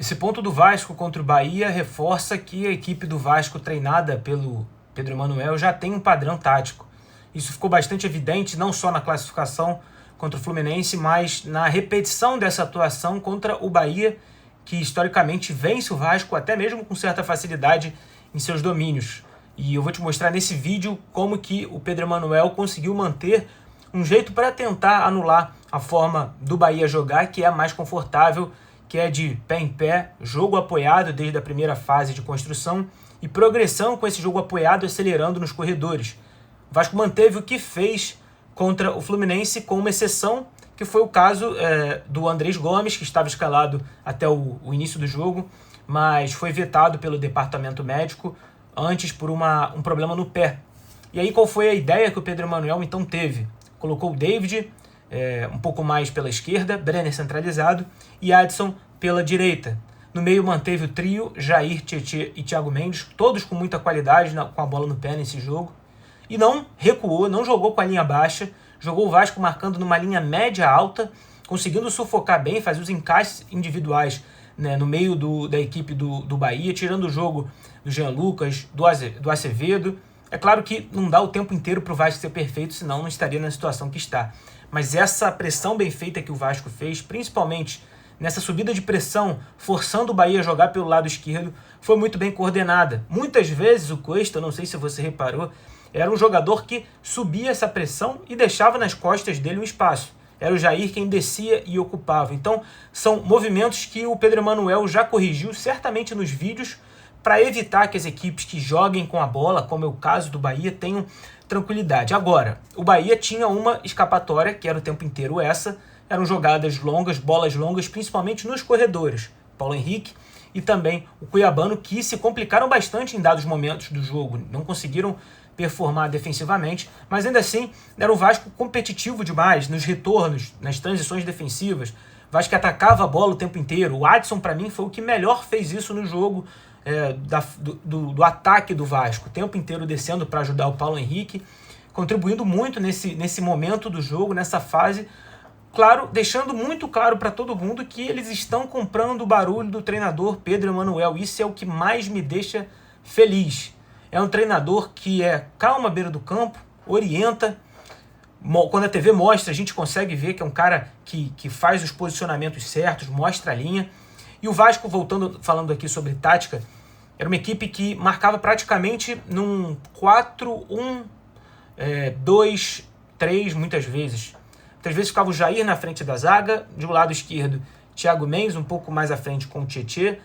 Esse ponto do Vasco contra o Bahia reforça que a equipe do Vasco, treinada pelo Pedro Emanuel, já tem um padrão tático. Isso ficou bastante evidente não só na classificação contra o Fluminense, mas na repetição dessa atuação contra o Bahia, que historicamente vence o Vasco até mesmo com certa facilidade em seus domínios. E eu vou te mostrar nesse vídeo como que o Pedro Emanuel conseguiu manter um jeito para tentar anular a forma do Bahia jogar, que é a mais confortável, que é de pé em pé, jogo apoiado desde a primeira fase de construção e progressão com esse jogo apoiado acelerando nos corredores. O Vasco manteve o que fez contra o Fluminense, com uma exceção, que foi o caso do Andrés Gomes, que estava escalado até o início do jogo, mas foi vetado pelo departamento médico antes por um problema no pé. E aí qual foi a ideia que o Pedro Emanuel então teve? Colocou o David um pouco mais pela esquerda, Brenner centralizado, e Adson pela direita. No meio manteve o trio, Jair, Tietê e Thiago Mendes, todos com muita qualidade com a bola no pé nesse jogo. E não recuou, não jogou com a linha baixa, jogou o Vasco marcando numa linha média-alta, conseguindo sufocar bem, fazer os encaixes individuais, né, no meio da equipe do Bahia, tirando o jogo do Jean Lucas, do Acevedo. É claro que não dá o tempo inteiro para o Vasco ser perfeito, senão não estaria na situação que está. Mas essa pressão bem feita que o Vasco fez, principalmente nessa subida de pressão, forçando o Bahia a jogar pelo lado esquerdo, foi muito bem coordenada. Muitas vezes o Cuesta, não sei se você reparou, era um jogador que subia essa pressão e deixava nas costas dele um espaço. Era o Jair quem descia e ocupava. Então, são movimentos que o Pedro Emanuel já corrigiu certamente nos vídeos para evitar que as equipes que joguem com a bola, como é o caso do Bahia, tenham tranquilidade. Agora, o Bahia tinha uma escapatória, que era o tempo inteiro essa, eram jogadas longas, bolas longas, principalmente nos corredores. Paulo Henrique e também o Cuiabano, que se complicaram bastante em dados momentos do jogo, não conseguiram performar defensivamente, mas ainda assim era um Vasco competitivo demais nos retornos, nas transições defensivas. O Vasco atacava a bola o tempo inteiro. O Adson, para mim, foi o que melhor fez isso no jogo, do ataque do Vasco, o tempo inteiro descendo para ajudar o Paulo Henrique, contribuindo muito nesse momento do jogo, nessa fase, claro, deixando muito claro para todo mundo que eles estão comprando o barulho do treinador Pedro Emanuel. Isso é o que mais me deixa feliz. É um treinador que é calmo à beira do campo, orienta. Quando a TV mostra, a gente consegue ver que é um cara que faz os posicionamentos certos, mostra a linha. E o Vasco, falando aqui sobre tática, era uma equipe que marcava praticamente num 4-1-2-3 muitas vezes. Muitas vezes ficava o Jair na frente da zaga, do lado esquerdo Thiago Mendes, um pouco mais à frente com o Tietê.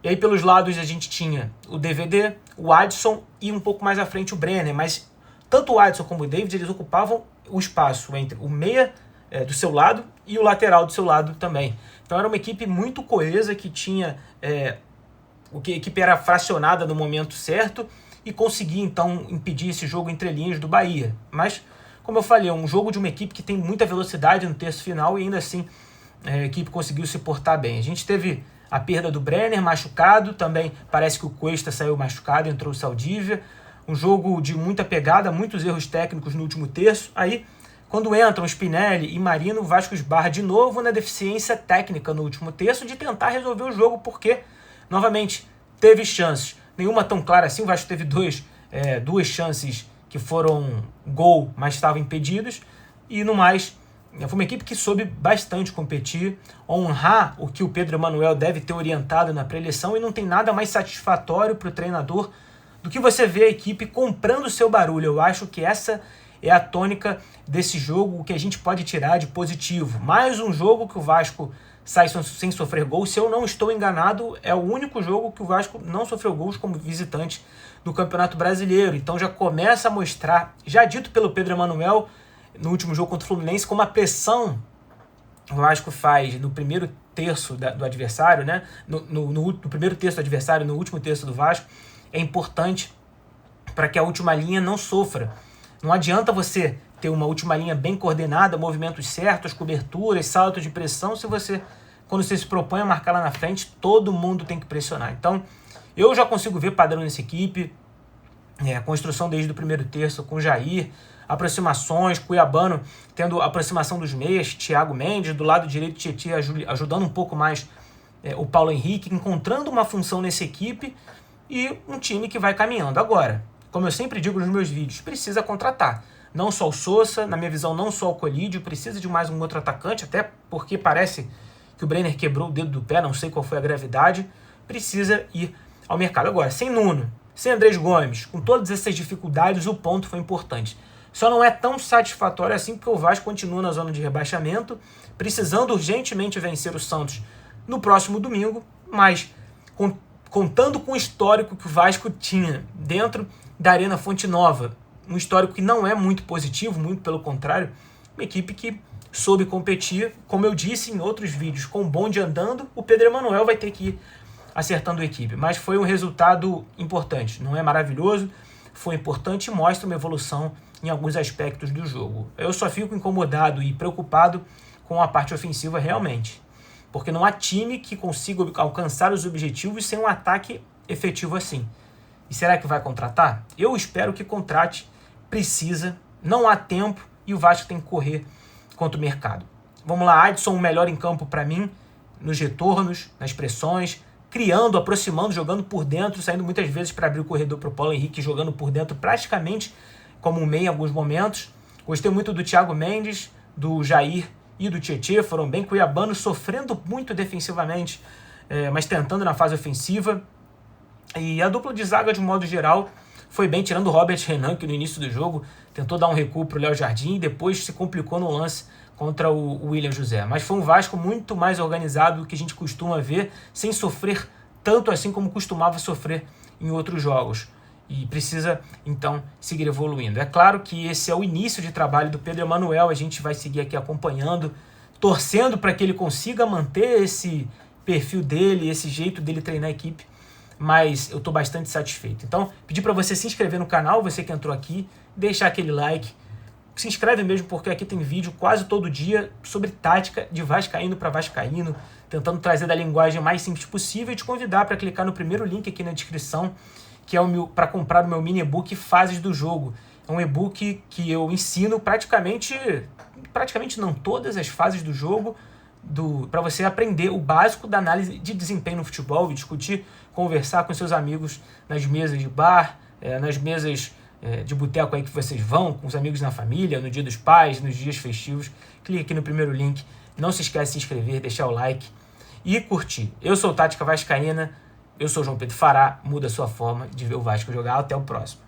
E aí pelos lados a gente tinha o DVD, o Adson e um pouco mais à frente o Brenner. Mas tanto o Adson como o David, eles ocupavam o espaço entre o meia do seu lado e o lateral do seu lado também. Então era uma equipe muito coesa, que tinha a equipe era fracionada no momento certo e conseguia então impedir esse jogo entre linhas do Bahia. Mas, como eu falei, é um jogo de uma equipe que tem muita velocidade no terço final e ainda assim a equipe conseguiu se portar bem. A gente teve a perda do Brenner machucado, também parece que o Cuesta saiu machucado, entrou o Saldívia. Um jogo de muita pegada, muitos erros técnicos no último terço. Aí, quando entram Spinelli e Marino, o Vasco esbarra de novo na deficiência técnica no último terço de tentar resolver o jogo, porque, novamente, teve chances. Nenhuma tão clara assim, o Vasco teve duas chances que foram gol, mas estavam impedidos. E no mais, foi uma equipe que soube bastante competir, honrar o que o Pedro Emanuel deve ter orientado na pré-eleição, e não tem nada mais satisfatório para o treinador do que você ver a equipe comprando o seu barulho. Eu acho que essa é a tônica desse jogo, o que a gente pode tirar de positivo. Mais um jogo que o Vasco sai sem sofrer gols. Se eu não estou enganado, é o único jogo que o Vasco não sofreu gols como visitante do Campeonato Brasileiro. Então já começa a mostrar, já dito pelo Pedro Emanuel no último jogo contra o Fluminense, como a pressão o Vasco faz no primeiro terço do adversário, né? No primeiro terço do adversário, no último terço do Vasco, é importante para que a última linha não sofra. Não adianta você ter uma última linha bem coordenada, movimentos certos, coberturas, saltos de pressão, quando você se propõe a marcar lá na frente, todo mundo tem que pressionar. Então, eu já consigo ver padrão nessa equipe, a construção desde o primeiro terço com Jair, aproximações, Cuiabano tendo aproximação dos meias, Thiago Mendes, do lado direito Tietê ajudando um pouco mais o Paulo Henrique, encontrando uma função nessa equipe e um time que vai caminhando. Agora, como eu sempre digo nos meus vídeos, precisa contratar. Não só o Sousa, na minha visão, não só o Colídio, precisa de mais um outro atacante, até porque parece que o Brenner quebrou o dedo do pé, não sei qual foi a gravidade, precisa ir ao mercado. Agora, sem Nuno, sem Andrés Gomes, com todas essas dificuldades, o ponto foi importante. Só não é tão satisfatório assim porque o Vasco continua na zona de rebaixamento, precisando urgentemente vencer o Santos no próximo domingo, mas contando com o histórico que o Vasco tinha dentro da Arena Fonte Nova, um histórico que não é muito positivo, muito pelo contrário, uma equipe que soube competir, como eu disse em outros vídeos, com o bonde andando, o Pedro Emanuel vai ter que ir acertando a equipe, mas foi um resultado importante, não é maravilhoso, foi importante e mostra uma evolução em alguns aspectos do jogo. Eu só fico incomodado e preocupado com a parte ofensiva realmente, porque não há time que consiga alcançar os objetivos sem um ataque efetivo assim. E será que vai contratar? Eu espero que contrate, precisa, não há tempo e o Vasco tem que correr contra o mercado. Vamos lá, Adson, o melhor em campo para mim, nos retornos, nas pressões, criando, aproximando, jogando por dentro, saindo muitas vezes para abrir o corredor para o Paulo Henrique, jogando por dentro praticamente como um meia em alguns momentos. Gostei muito do Thiago Mendes, do Jair e do Tietê, foram bem cuiabanos, sofrendo muito defensivamente, mas tentando na fase ofensiva. E a dupla de zaga, de modo geral, foi bem, tirando o Robert Renan, que no início do jogo tentou dar um recuo para o Léo Jardim e depois se complicou no lance contra o William José. Mas foi um Vasco muito mais organizado do que a gente costuma ver, sem sofrer tanto assim como costumava sofrer em outros jogos. E precisa, então, seguir evoluindo. É claro que esse é o início de trabalho do Pedro Emanuel, a gente vai seguir aqui acompanhando, torcendo para que ele consiga manter esse perfil dele, esse jeito dele treinar a equipe, mas eu estou bastante satisfeito. Então, pedir para você se inscrever no canal, você que entrou aqui, deixar aquele like, se inscreve mesmo, porque aqui tem vídeo quase todo dia sobre tática de vascaíno para vascaíno, tentando trazer da linguagem mais simples possível e te convidar para clicar no primeiro link aqui na descrição, que é para comprar o meu mini e-book Fases do Jogo. É um e-book que eu ensino praticamente não todas as fases do jogo, para você aprender o básico da análise de desempenho no futebol e discutir, conversar com seus amigos nas mesas de bar, nas mesas de boteco aí que vocês vão, com os amigos na família, no dia dos pais, nos dias festivos. Clique aqui no primeiro link, não se esquece de se inscrever, deixar o like e curtir. Eu sou o Tática Vascaína, eu sou o João Pedro Fará, muda a sua forma de ver o Vasco jogar. Até o próximo.